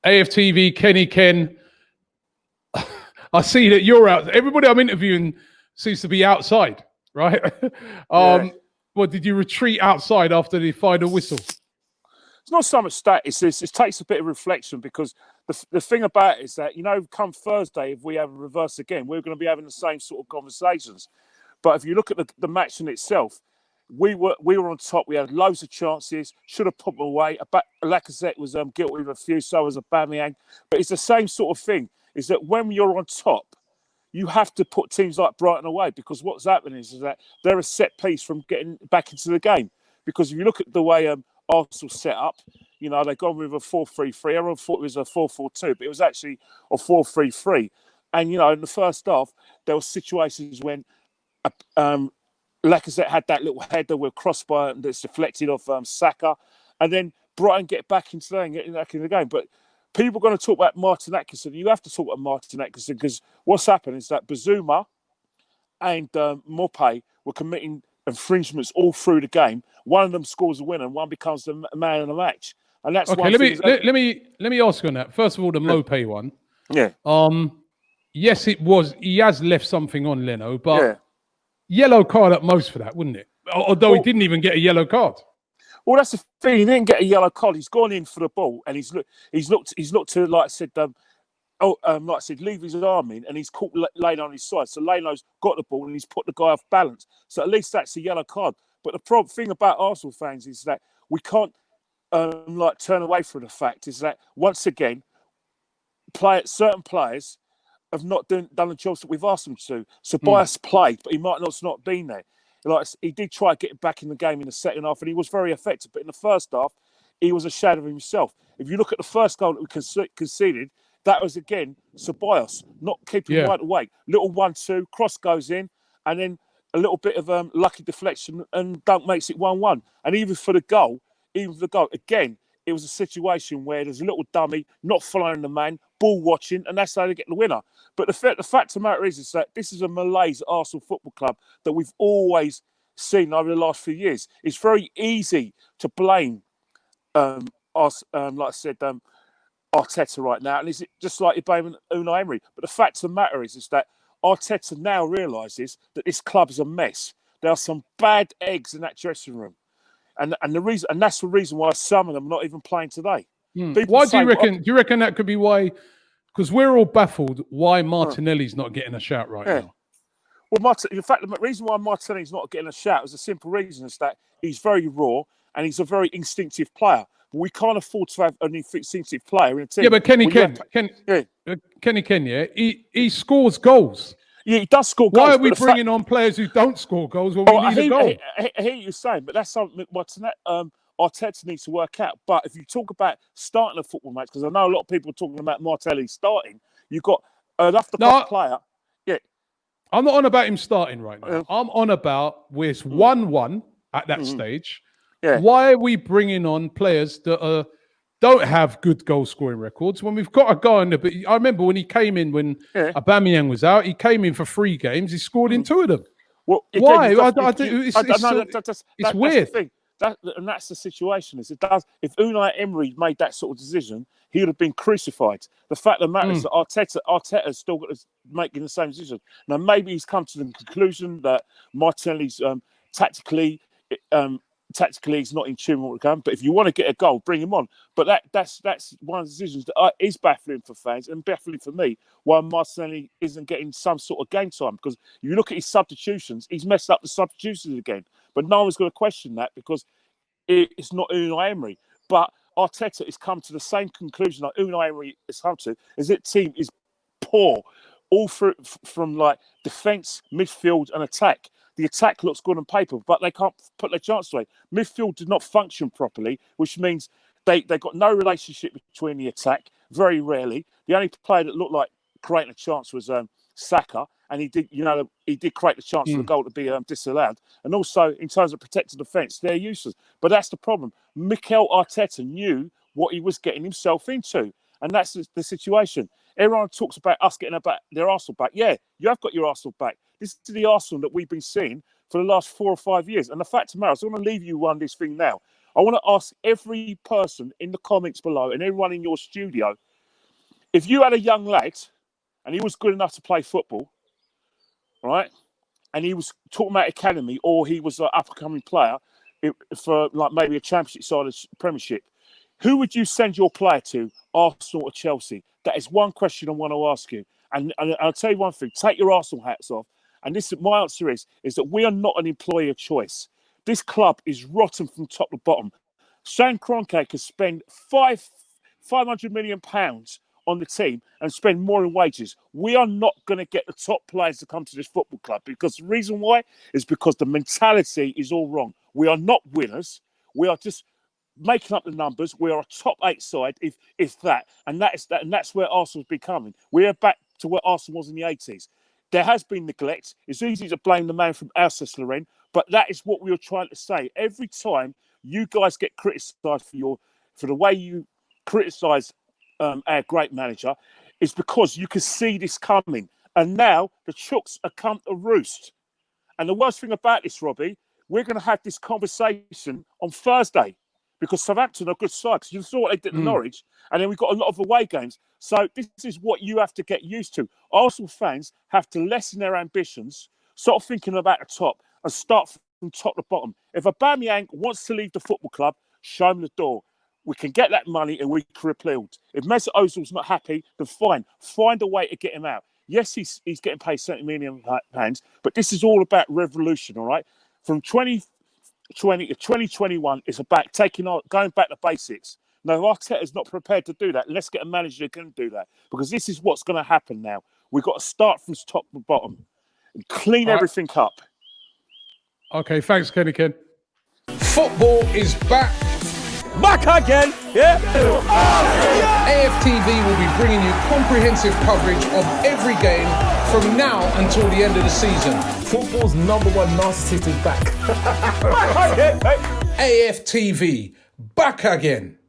AFTV, Kenny Ken. I see that you're out. Everybody I'm interviewing seems to be outside, right? What, did you retreat outside after the final whistle? It's not so much that. It takes a bit of reflection, because the thing about it is that, come Thursday, if we have a reverse again, we're going to be having the same sort of conversations. But if you look at the match in itself, we were on top. We had loads of chances. Should have put them away. Lacazette was guilty of a few. So was Aubameyang. But it's the same sort of thing. Is that when you're on top, you have to put teams like Brighton away, because what's happening is that they're a set piece from getting back into the game. Because if you look at the way Arsenal set up, they've gone with a 4-3-3. Everyone thought it was a 4-4-2, but it was actually a 4-3-3. And, in the first half, there were situations when Lacazette had that little header with crossbar that's deflected off Saka. And then Brighton get back into there and get back in the game. But people are going to talk about Martin Atkinson. You have to talk about Martin Atkinson, because what's happened is that Bazuma and Mope were committing infringements all through the game. One of them scores a winner, and one becomes the man of the match. And that's okay. Let me ask you on that. First of all, the Mope one. Yeah. Yes, it was. He has left something on Leno, but yellow card at most for that, wouldn't it? Although he didn't even get a yellow card. Well, that's the thing. He didn't get a yellow card. He's gone in for the ball, and he's looked to, like I said, leave his arm in, and he's caught Leno on his side. So Leno's got the ball, and he's put the guy off balance. So at least that's a yellow card. But the thing about Arsenal fans is that we can't turn away from the fact is that, once again, certain players have not done the jobs that we've asked them to. So Bias played, but he might not been there. Like, he did try getting back in the game in the second half, and he was very effective. But in the first half, he was a shadow of himself. If you look at the first goal that we conceded, that was, again, Ceballos, not keeping right away. Little 1-2, cross goes in, and then a little bit of lucky deflection, and Dunk makes it 1-1. And even for the goal, again, it was a situation where there's a little dummy, not following the man, ball watching, and that's how they get the winner. But the fact of the matter is that this is a malaise at Arsenal Football Club that we've always seen over the last few years. It's very easy to blame us, like I said, Arteta right now, and is it just like you're blaming Unai Emery? But the fact of the matter is that Arteta now realises that this club is a mess. There are some bad eggs in that dressing room, and that's the reason why some of them are not even playing today. Why do you reckon? Do you reckon that could be why? Because we're all baffled why Martinelli's not getting a shout right now. Well, in fact, the reason why Martinelli's not getting a shout is a simple reason: is that he's very raw and he's a very instinctive player. But we can't afford to have an instinctive player in a team. Yeah, but Kenny Ken, he scores goals. Yeah, he does score goals. Why are we bringing on players who don't score goals when we need a goal? I hear you saying, but that's something Arteta needs to work out. But if you talk about starting a football match, because I know a lot of people are talking about Martinelli starting, you've got an off-the-cuff player. Yeah. I'm not on about him starting right now. I'm on about where it's 1-1 at that stage. Yeah. Why are we bringing on players that don't have good goal-scoring records when we've got a guy in there? But I remember when he came in, when Aubameyang was out, he came in for 3 games. He scored in 2 of them. Well, why? It's weird. And that's the situation. If Unai Emery made that sort of decision, he would have been crucified. The fact of the matter is that Arteta's still got to making the same decision. Now, maybe he's come to the conclusion that Martinelli's tactically he's not in tune with what can. But if you want to get a goal, bring him on. But that's one of the decisions that is baffling for fans and baffling for me, why Martinelli isn't getting some sort of game time. Because if you look at his substitutions, he's messed up the substitutions again. But no one's going to question that because it's not Unai Emery. But Arteta has come to the same conclusion like Unai Emery has come to, is that team is poor all through from like defence, midfield and attack. The attack looks good on paper, but they can't put their chance away. Midfield did not function properly, which means they got no relationship between the attack, very rarely. The only player that looked like creating a chance was Saka, and he did create the chance for the goal to be disallowed. And also, in terms of protected defence, they're useless. But that's the problem. Mikel Arteta knew what he was getting himself into, and that's the situation. Everyone talks about us getting their Arsenal back. Yeah, you have got your Arsenal back. This is the Arsenal that we've been seeing for the last 4 or 5 years. And the fact of the matter is, I want to leave you this thing now. I want to ask every person in the comments below and everyone in your studio if you had a young lad and he was good enough to play football, right, and he was talking about academy, or he was an up-and-coming player for like maybe a championship side of Premiership, who would you send your player to, Arsenal or Chelsea? That is one question I want to ask you. And I'll tell you one thing, take your Arsenal hats off. And this, my answer is that we are not an employer choice. This club is rotten from top to bottom. Stan Kroenke can spend £500 million on the team and spend more in wages. We are not going to get the top players to come to this football club, because the reason why is because the mentality is all wrong. We are not winners. We are just making up the numbers. We are a top 8 side, if that, and that's where Arsenal's becoming. We are back to where Arsenal was in the 80s. There has been neglect. It's easy to blame the man from Alsace-Lorraine, but that is what we were trying to say. Every time you guys get criticised for the way you criticise our great manager, is because you can see this coming. And now the chooks are come to roost. And the worst thing about this, Robbie, we're going to have this conversation on Thursday, because Southampton are a good side. Because you saw what they did to Norwich, and then we've got a lot of away games. So this is what you have to get used to. Arsenal fans have to lessen their ambitions, start thinking about the top, and start from top to bottom. If Aubameyang wants to leave the football club, show him the door. We can get that money and we can rebuild. If Mesut Ozil's not happy, then fine. Find a way to get him out. Yes, he's getting paid £70 million, but this is all about revolution, all right? From 2020 to 2021, it's about going back to basics. No, Arteta's not prepared to do that. Let's get a manager who can do that, because this is what's going to happen now. We've got to start from top to bottom and clean everything up. Okay, thanks, Kenny Ken. Football is back. Back again, yeah? AFTV will be bringing you comprehensive coverage of every game from now until the end of the season. Football's number one narcissist is back. AFTV, back again.